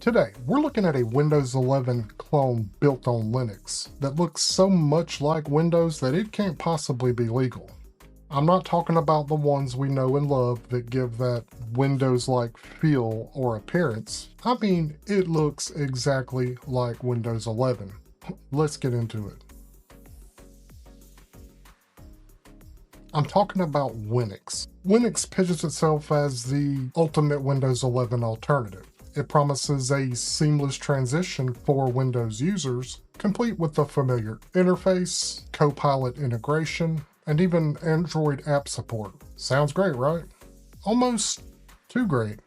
Today, we're looking at a Windows 11 clone built on Linux that looks so much like Windows that it can't possibly be legal. I'm not talking about the ones we know and love that give that Windows-like feel or appearance. I mean, it looks exactly like Windows 11. Let's get into it. I'm talking about Winux. Winux pitches itself as the ultimate Windows 11 alternative. It promises a seamless transition for Windows users, complete with the familiar interface, Copilot integration, and even Android app support. Sounds great, right? Almost too great.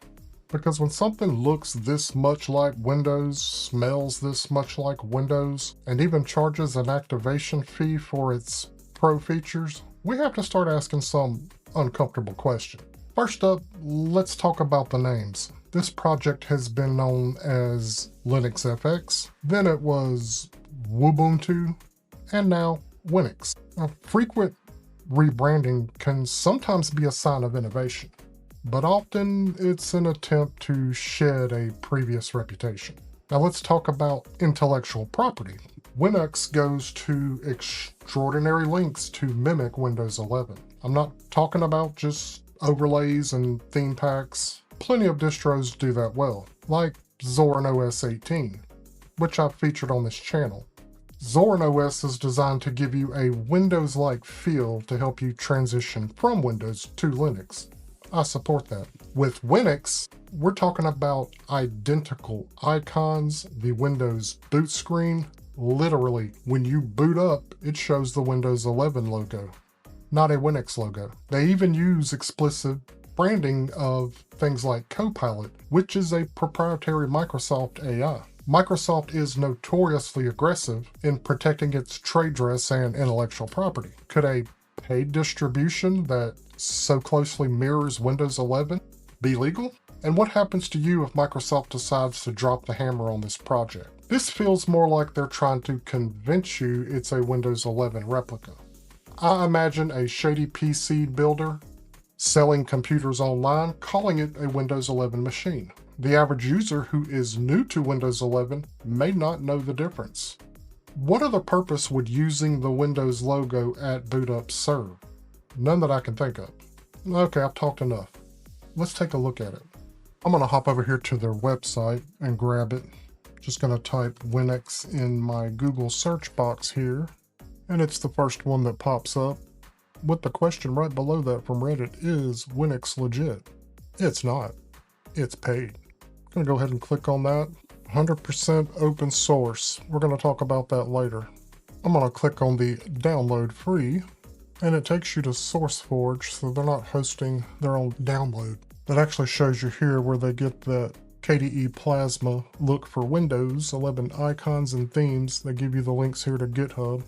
Because when something looks this much like Windows, smells this much like Windows, and even charges an activation fee for its pro features, we have to start asking some uncomfortable questions. First up, let's talk about the names. This project has been known as Linuxfx, then it was Wubuntu, and now Winux. Frequent rebranding can sometimes be a sign of innovation, but often it's an attempt to shed a previous reputation. Now let's talk about intellectual property. Winux goes to extraordinary lengths to mimic Windows 11. I'm not talking about just overlays and theme packs. Plenty of distros do that well, like Zorin OS 18, which I've featured on this channel. Zorin OS is designed to give you a Windows-like feel to help you transition from Windows to Linux. I support that. With Winux, we're talking about identical icons, the Windows boot screen. Literally, when you boot up, it shows the Windows 11 logo, not a Winux logo. They even use explicit branding of things like Copilot, which is a proprietary Microsoft AI. Microsoft is notoriously aggressive in protecting its trade dress and intellectual property. Could a paid distribution that so closely mirrors Windows 11 be legal? And what happens to you if Microsoft decides to drop the hammer on this project? This feels more like they're trying to convince you it's a Windows 11 replica. I imagine a shady PC builder selling computers online, calling it a Windows 11 machine. The average user who is new to Windows 11 may not know the difference. What other purpose would using the Windows logo at boot up serve? None that I can think of. Okay, I've talked enough. Let's take a look at it. I'm going to hop over here to their website and grab it. Just going to type Winux in my Google search box here, and it's the first one that pops up, with the question right below that from Reddit: is Winux legit? It's not. It's paid. I'm going to go ahead and click on that. 100% open source. We're going to talk about that later. I'm going to click on the download free, and it takes you to SourceForge, so they're not hosting their own download. That actually shows you here where they get that KDE Plasma look for Windows 11 icons and themes. They give you the links here to GitHub,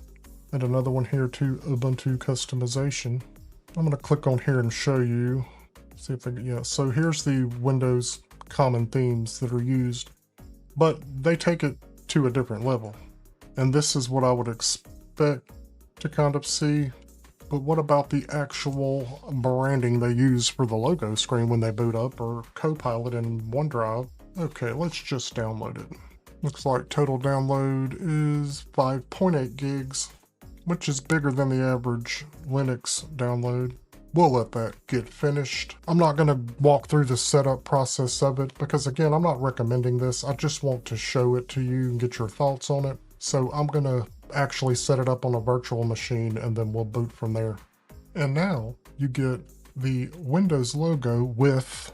and another one here to Ubuntu customization. I'm going to click on here and show you. See if so here's the Windows common themes that are used, but they take it to a different level. And this is what I would expect to kind of see. But what about the actual branding they use for the logo screen when they boot up, or Copilot in OneDrive? Okay, let's just download it. Looks like total download is 5.8 gigs, which is bigger than the average Linux download. We'll let that get finished. I'm not going to walk through the setup process of it because, again, I'm not recommending this. I just want to show it to you and get your thoughts on it. So I'm going to actually set it up on a virtual machine and then we'll boot from there. And now you get the Windows logo with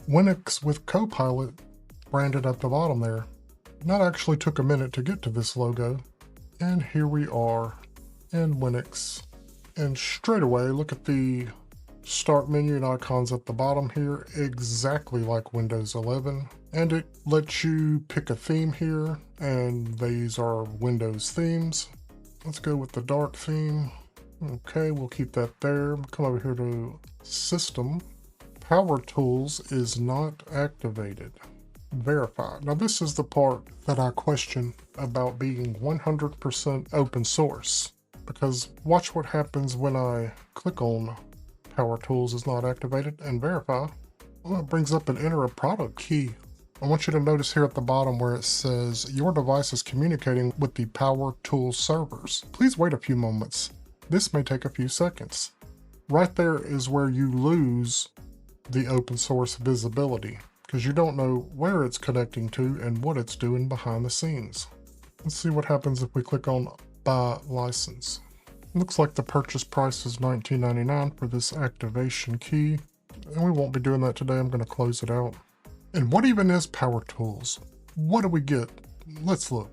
Winux with Copilot branded at the bottom there. That actually took a minute to get to this logo. And here we are in Winux. And straight away, look at the start menu and icons at the bottom here, exactly like Windows 11. And it lets you pick a theme here, and these are Windows themes. Let's go with the dark theme. Okay, we'll keep that there. Come over here to System. Power Tools is not activated. Verify. Now this is the part that I question about being 100% open source, because watch what happens when I click on Power Tools is not activated and verify. Well, it brings up an enter a product key. I want you to notice here at the bottom where it says your device is communicating with the Power Tools servers. Please wait a few moments. This may take a few seconds. Right there is where you lose the open source visibility because you don't know where it's connecting to and what it's doing behind the scenes. Let's see what happens if we click on Buy License. Looks like the purchase price is $19.99 for this activation key, and we won't be doing that today. I'm going to close it out. And what even is Power Tools? What do we get? Let's look.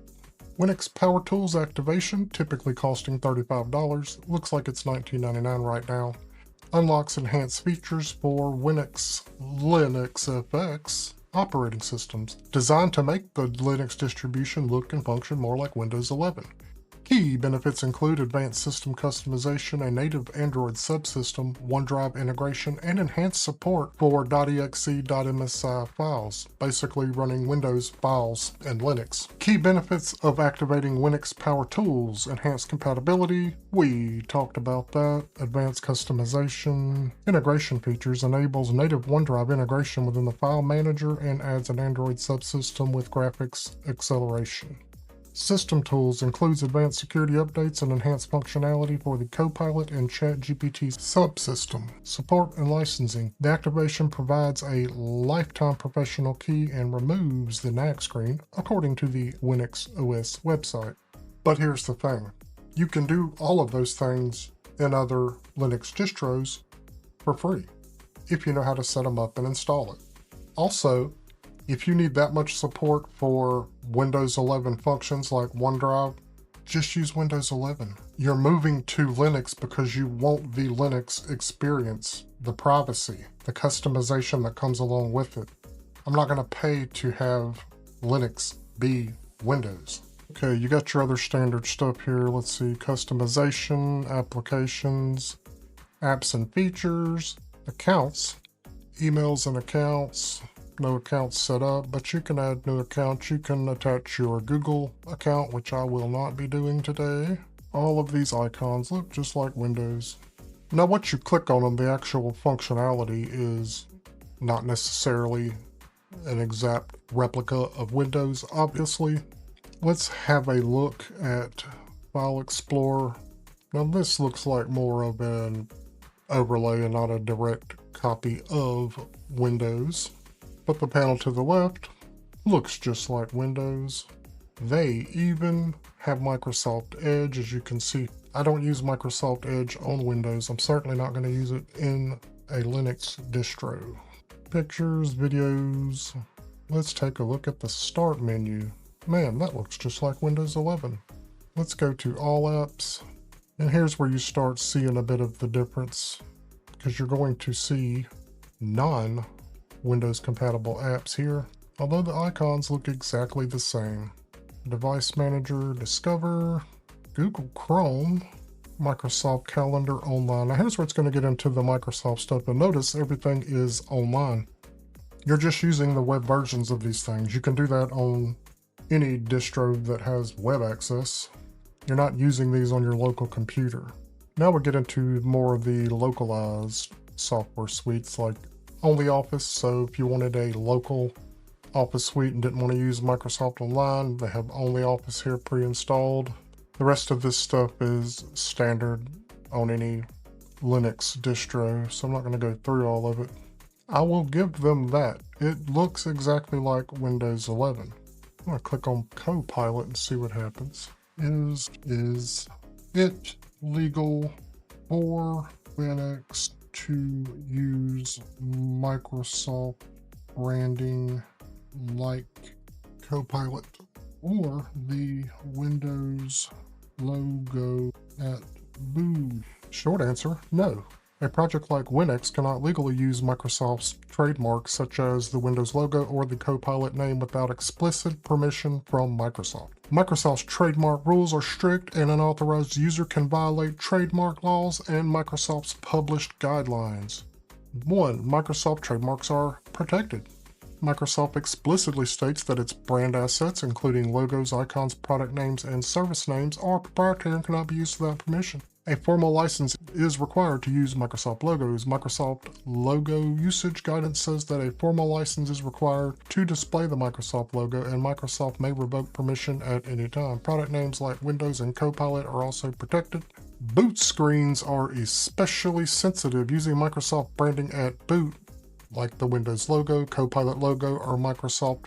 Winux Power Tools activation, typically costing $35. Looks like it's $19.99 right now. Unlocks enhanced features for Winux Linuxfx operating systems, designed to make the Linux distribution look and function more like Windows 11. Key benefits include advanced system customization, a native Android subsystem, OneDrive integration, and enhanced support for .exe.msi files, basically running Windows files in Linux. Key benefits of activating Winux Power Tools: enhanced compatibility, we talked about that. Advanced customization, integration features, enables native OneDrive integration within the file manager and adds an Android subsystem with graphics acceleration. System Tools includes advanced security updates and enhanced functionality for the Copilot and ChatGPT subsystem. Support and licensing. The activation provides a lifetime professional key and removes the nag screen, according to the Winux OS website. But here's the thing. You can do all of those things in other Linux distros for free, if you know how to set them up and install it. Also, if you need that much support for Windows 11 functions like OneDrive, just use Windows 11. You're moving to Linux because you want the Linux experience, the privacy, the customization that comes along with it. I'm not going to pay to have Linux be Windows. Okay, you got your other standard stuff here. Let's see, customization, applications, apps and features, accounts, emails and accounts. No accounts set up, but you can add new accounts. You can attach your Google account, which I will not be doing today. All of these icons look just like Windows. Now, what you click on the actual functionality is not necessarily an exact replica of Windows, obviously. Let's have a look at File Explorer. Now, this looks like more of an overlay and not a direct copy of Windows. But the panel to the left looks just like Windows. They even have Microsoft Edge, as you can see. I don't use Microsoft Edge on Windows. I'm certainly not going to use it in a Linux distro. Pictures, videos. Let's take a look at the Start menu. Man, that looks just like Windows 11. Let's go to All Apps. And here's where you start seeing a bit of the difference, because you're going to see non-Windows compatible apps here, although the icons look exactly the same. Device Manager, Discover, Google Chrome, Microsoft Calendar Online. Now here's where it's going to get into the Microsoft stuff, and notice everything is online. You're just using the web versions of these things. You can do that on any distro that has web access. You're not using these on your local computer. Now we get into more of the localized software suites like OnlyOffice. So if you wanted a local Office suite and didn't want to use Microsoft Online, they have OnlyOffice here pre-installed. The rest of this stuff is standard on any Linux distro, so I'm not going to go through all of it. I will give them that. It looks exactly like Windows 11. I'm going to click on Copilot and see what happens. Is it legal for Linux to use Microsoft branding like Copilot or the Windows logo at boot? Short answer, no. A project like Winux cannot legally use Microsoft's trademarks such as the Windows logo or the Copilot name without explicit permission from Microsoft. Microsoft's trademark rules are strict, and an unauthorized user can violate trademark laws and Microsoft's published guidelines. 1. Microsoft trademarks are protected. Microsoft explicitly states that its brand assets, including logos, icons, product names, and service names, are proprietary and cannot be used without permission. A formal license is required to use Microsoft logos. Microsoft logo usage guidance says that a formal license is required to display the Microsoft logo, and Microsoft may revoke permission at any time. Product names like Windows and Copilot are also protected. Boot screens are especially sensitive. Using Microsoft branding at boot, like the Windows logo, Copilot logo, or Microsoft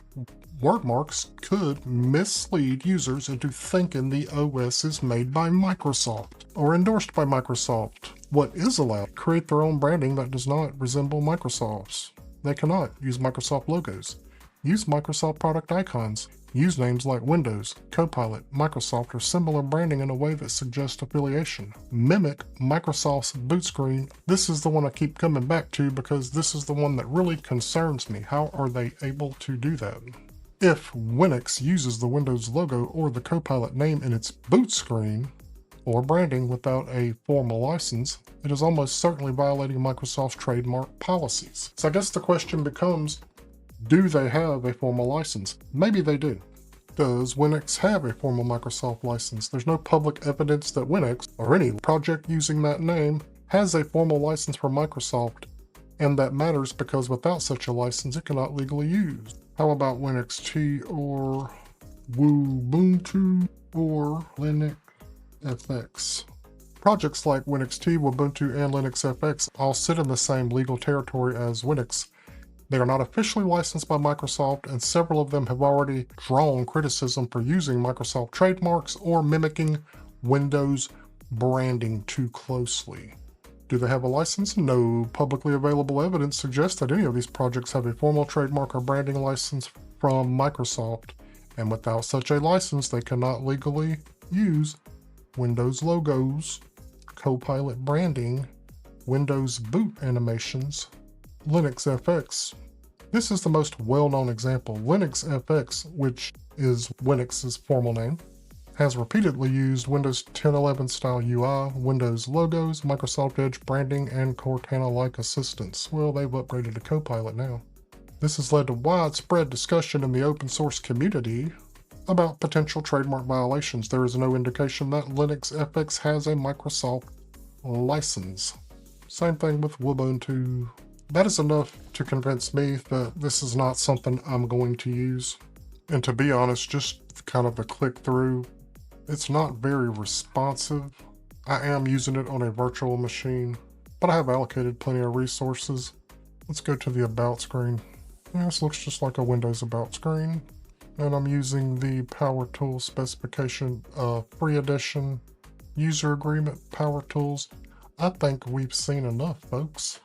word marks, could mislead users into thinking the OS is made by Microsoft or endorsed by Microsoft. What is allowed? Create their own branding that does not resemble Microsoft's. They cannot use Microsoft logos. Use Microsoft product icons. Use names like Windows, Copilot, Microsoft, or similar branding in a way that suggests affiliation. Mimic Microsoft's boot screen. This is the one I keep coming back to because this is the one that really concerns me. How are they able to do that? If Winux uses the Windows logo or the Copilot name in its boot screen or branding without a formal license, it is almost certainly violating Microsoft's trademark policies. So I guess the question becomes, do they have a formal license? Maybe they do. Does Winux have a formal Microsoft license? There's no public evidence that Winux, or any project using that name, has a formal license from Microsoft, and that matters because without such a license, it cannot legally use. How about Linuxfx or Wubuntu or Linuxfx? Projects like Winux, Wubuntu, and Linuxfx all sit in the same legal territory as Winux. They are not officially licensed by Microsoft, and several of them have already drawn criticism for using Microsoft trademarks or mimicking Windows branding too closely. Do they have a license? No publicly available evidence suggests that any of these projects have a formal trademark or branding license from Microsoft, and without such a license, they cannot legally use Windows logos, Copilot branding, Windows boot animations, Linuxfx. This is the most well-known example. Linuxfx, which is Winux's formal name, has repeatedly used Windows 10.11 style UI, Windows logos, Microsoft Edge branding, and Cortana-like assistance. Well, they've upgraded to Copilot now. This has led to widespread discussion in the open source community about potential trademark violations. There is no indication that Linuxfx has a Microsoft license. Same thing with Wubuntu. That is enough to convince me that this is not something I'm going to use. And to be honest, just kind of a click through, it's not very responsive. I am using it on a virtual machine, but I have allocated plenty of resources. Let's go to the About screen. Yeah, this looks just like a Windows About screen. And I'm using the Power Tools specification free edition user agreement Power Tools. I think we've seen enough, folks.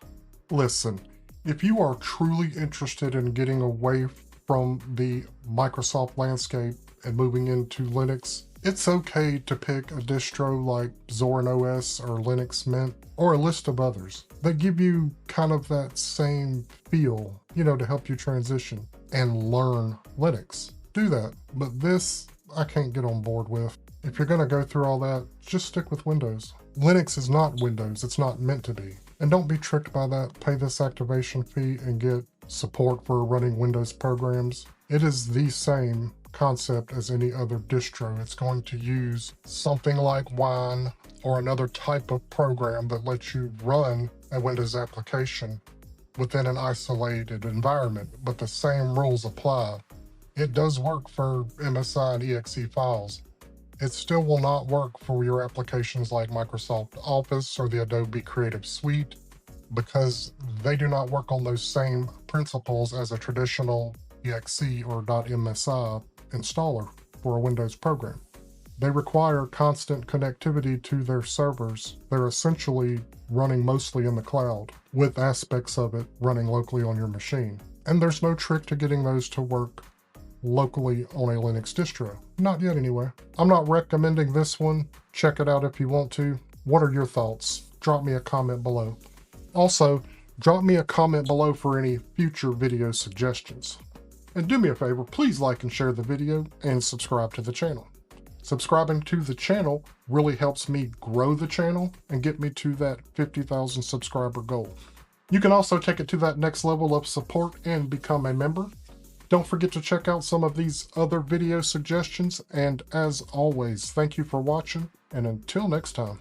Listen, if you are truly interested in getting away from the Microsoft landscape and moving into Linux, it's okay to pick a distro like Zorin OS or Linux Mint or a list of others that give you kind of that same feel, to help you transition and learn Linux. Do that, but this I can't get on board with. If you're going to go through all that, just stick with Windows. Linux is not Windows, it's not meant to be. And don't be tricked by that. Pay this activation fee and get support for running Windows programs. It is the same concept as any other distro. It's going to use something like Wine or another type of program that lets you run a Windows application within an isolated environment, but the same rules apply. It does work for MSI and exe files. It still will not work for your applications like Microsoft Office or the Adobe Creative Suite because they do not work on those same principles as a traditional exe or .msi installer for a Windows program. They require constant connectivity to their servers. They're essentially running mostly in the cloud, with aspects of it running locally on your machine. And there's no trick to getting those to work locally on a Linux distro. Not yet anyway. I'm not recommending this one. Check it out if you want to. What are your thoughts? Drop me a comment below. Also, drop me a comment below for any future video suggestions. And do me a favor, please like and share the video and subscribe to the channel. Subscribing to the channel really helps me grow the channel and get me to that 50,000 subscriber goal. You can also take it to that next level of support and become a member. Don't forget to check out some of these other video suggestions, and as always, thank you for watching, and until next time.